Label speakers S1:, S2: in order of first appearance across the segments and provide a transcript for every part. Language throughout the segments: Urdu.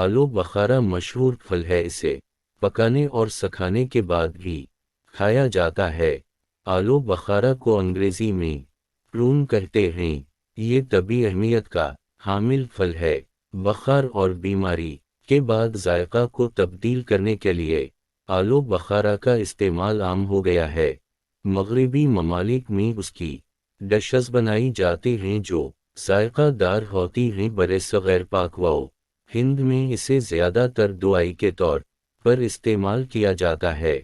S1: آلو بخارا مشہور پھل ہے، اسے پکانے اور سکھانے کے بعد بھی کھایا جاتا ہے۔ آلو بخارا کو انگریزی میں پرون کہتے ہیں۔ یہ طبی اہمیت کا حامل پھل ہے۔ بخار اور بیماری کے بعد ذائقہ کو تبدیل کرنے کے لیے آلو بخارا کا استعمال عام ہو گیا ہے۔ مغربی ممالک میں اس کی ڈشز بنائی جاتی ہیں جو ذائقہ دار ہوتی ہیں۔ برصغیر پاک و ہند میں اسے زیادہ تر دوائی کے طور پر استعمال کیا جاتا ہے۔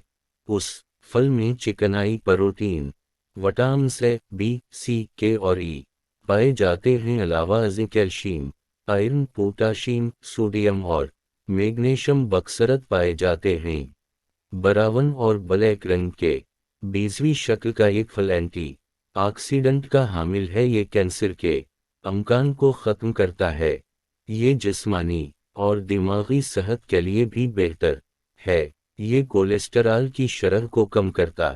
S1: اس پھل میں چکنائی، پروٹین، وٹامنز اے، بی، سی، کے اور ای پائے جاتے ہیں، علاوہ ازیں کیلشیم، آئرن، پوٹاشیم، سوڈیم اور میگنیشیم بکثرت پائے جاتے ہیں۔ براون اور بلیک رنگ کے بیضوی شکل کا ایک پھل اینٹی آکسیڈنٹ کا حامل ہے۔ یہ کینسر کے امکان کو ختم کرتا ہے۔ یہ جسمانی اور دماغی صحت کے لیے بھی بہتر ہے۔ یہ کولیسٹرول کی شرح کو کم کرتا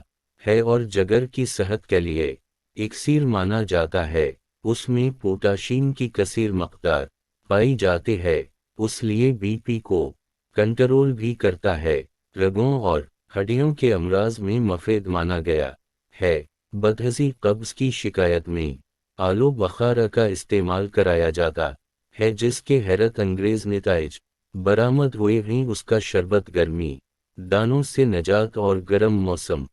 S1: ہے اور جگر کی صحت کے لیے اکسیر مانا جاتا ہے۔ اس میں پوٹاشیم کی کثیر مقدار پائی جاتی ہے، اس لیے بی پی کو کنٹرول بھی کرتا ہے۔ رگوں اور ہڈیوں کے امراض میں مفید مانا گیا ہے۔ بدہضمی، قبض کی شکایت میں آلو بخارا کا استعمال کرایا جاتا ہے، جس کے حیرت انگیز نتائج برآمد ہوئے ہیں۔ اس کا شربت گرمی دانوں سے نجات اور گرم موسم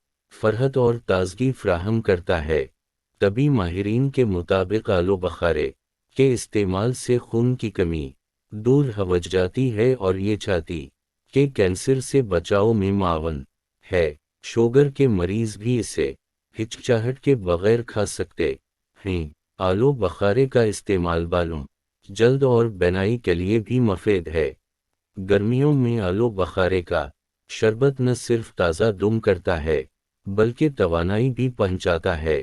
S1: فرحت اور تازگی فراہم کرتا ہے۔ طبی ماہرین کے مطابق آلو بخارے کے استعمال سے خون کی کمی دور ہو جاتی ہے اور یہ چھاتی کے کینسر سے بچاؤ میں معاون ہے۔ شوگر کے مریض بھی اسے ہچکچاہٹ کے بغیر کھا سکتے ہیں۔ آلو بخارے کا استعمال بالوں، جلد اور بینائی کے لیے بھی مفید ہے۔ گرمیوں میں آلو بخارے کا شربت نہ صرف تازہ دم کرتا ہے بلکہ توانائی بھی پہنچاتا ہے۔